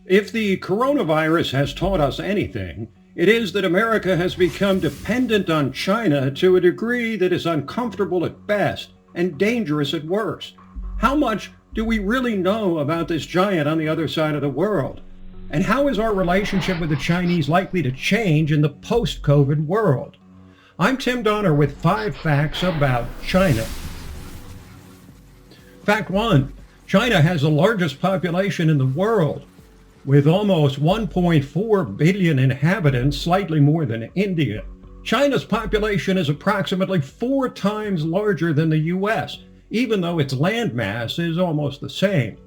If the coronavirus has taught us anything, it is that America has become dependent on China to a degree that is uncomfortable at best and dangerous at worst. How much do we really know about this giant on the other side of the world? And how is our relationship with the Chinese likely to change in the post-COVID world? I'm Tim Donner with 5 facts about China. Fact 1. China has the largest population in the world, with almost 1.4 billion inhabitants, slightly more than India. China's population is approximately 4 times larger than the U.S., even though its landmass is almost the same.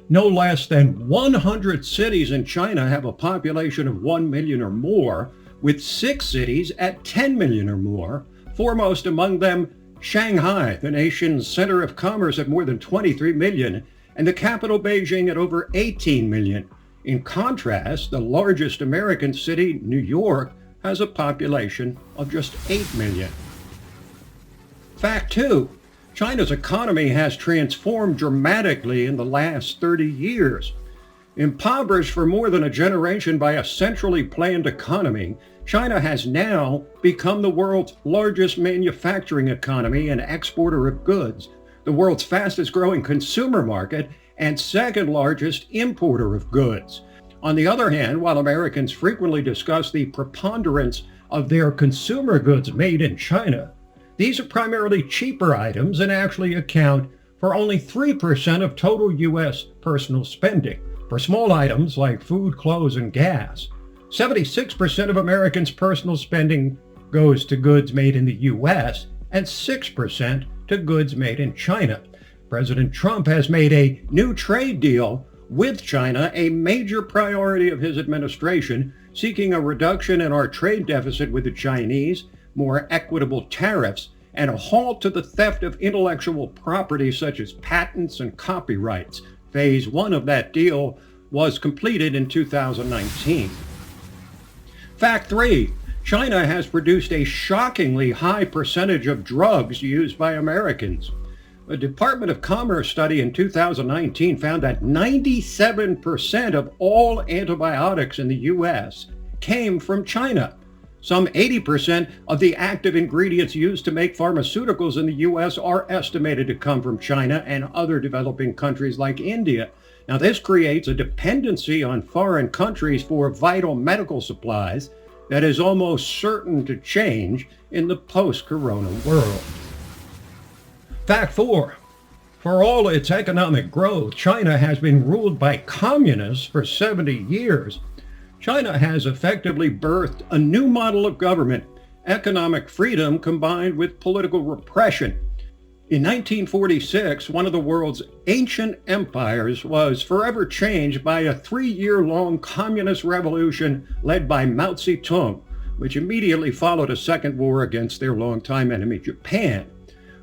No less than 100 cities in China have a population of 1 million or more, with 6 cities at 10 million or more, foremost among them Shanghai, the nation's center of commerce at more than 23 million, and the capital Beijing at over 18 million. In contrast, the largest American city, New York, has a population of just 8 million. Fact 2. China's economy has transformed dramatically in the last 30 years. Impoverished for more than a generation by a centrally planned economy, China has now become the world's largest manufacturing economy and exporter of goods, the world's fastest growing consumer market, and second largest importer of goods. On the other hand, while Americans frequently discuss the preponderance of their consumer goods made in China, these are primarily cheaper items and actually account for only 3% of total U.S. personal spending. For small items like food, clothes, and gas, 76% of Americans' personal spending goes to goods made in the U.S. and 6% to goods made in China. President Trump has made a new trade deal with China a major priority of his administration, seeking a reduction in our trade deficit with the Chinese, more equitable tariffs, and a halt to the theft of intellectual property such as patents and copyrights. Phase 1 of that deal was completed in 2019. Fact 3. China has produced a shockingly high percentage of drugs used by Americans. A Department of Commerce study in 2019 found that 97% of all antibiotics in the U.S. came from China. Some 80% of the active ingredients used to make pharmaceuticals in the U.S. are estimated to come from China and other developing countries like India. Now, this creates a dependency on foreign countries for vital medical supplies that is almost certain to change in the post-corona world. Fact 4. For all its economic growth, China has been ruled by communists for 70 years. China has effectively birthed a new model of government, economic freedom combined with political repression. In 1946, one of the world's ancient empires was forever changed by a 3-year-long communist revolution led by Mao Zedong, which immediately followed a second war against their longtime enemy, Japan.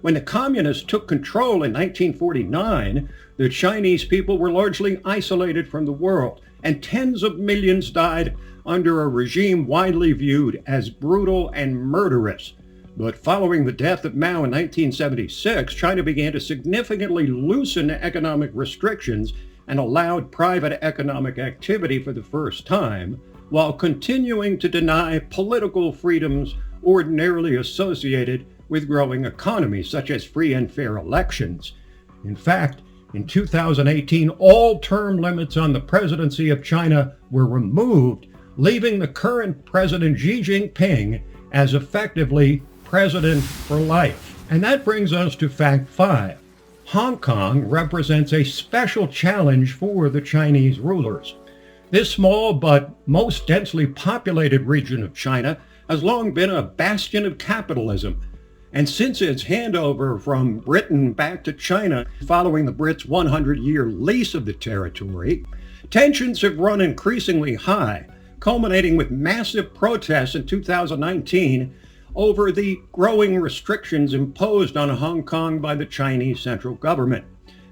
When the communists took control in 1949, the Chinese people were largely isolated from the world, and tens of millions died under a regime widely viewed as brutal and murderous. But following the death of Mao in 1976, China began to significantly loosen economic restrictions and allowed private economic activity for the first time, while continuing to deny political freedoms ordinarily associated with growing economies, such as free and fair elections. In fact, in 2018, all term limits on the presidency of China were removed, leaving the current President Xi Jinping as effectively president for life. And that brings us to fact 5. Hong Kong represents a special challenge for the Chinese rulers. This small but most densely populated region of China has long been a bastion of capitalism. And since its handover from Britain back to China following the Brits' 100-year lease of the territory, tensions have run increasingly high, culminating with massive protests in 2019 over the growing restrictions imposed on Hong Kong by the Chinese central government.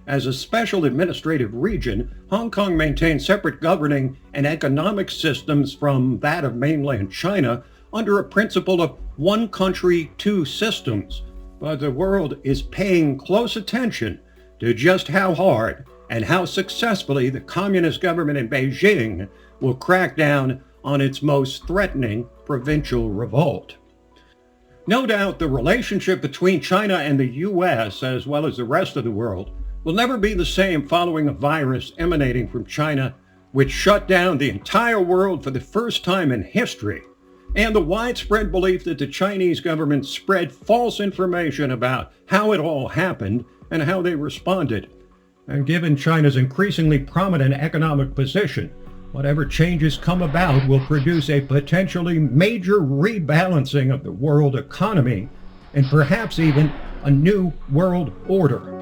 As a special administrative region, Hong Kong maintains separate governing and economic systems from that of mainland China under a principle of one country, two systems. But the world is paying close attention to just how hard and how successfully the communist government in Beijing will crack down on its most threatening provincial revolt. No doubt the relationship between China and the U.S., as well as the rest of the world, will never be the same following a virus emanating from China, which shut down the entire world for the first time in history, and the widespread belief that the Chinese government spread false information about how it all happened and how they responded. And given China's increasingly prominent economic position, whatever changes come about will produce a potentially major rebalancing of the world economy and perhaps even a new world order.